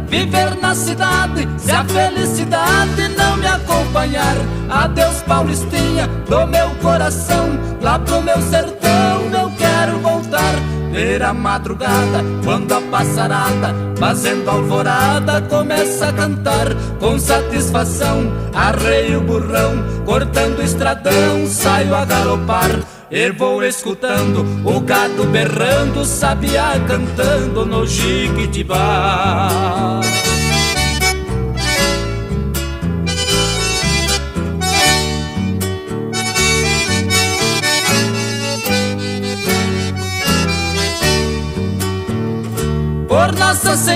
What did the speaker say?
viver na cidade, se a felicidade não me acompanhar. Adeus Paulistinha do meu coração, lá pro meu sertão eu quero voltar. Ver a madrugada, quando a passarada, fazendo alvorada, começa a cantar. Com satisfação, arreio o burrão, cortando o estradão, saio a galopar. E vou escutando o gado berrando, sabiá cantando no Jiquitibá. Por Nossa Senhora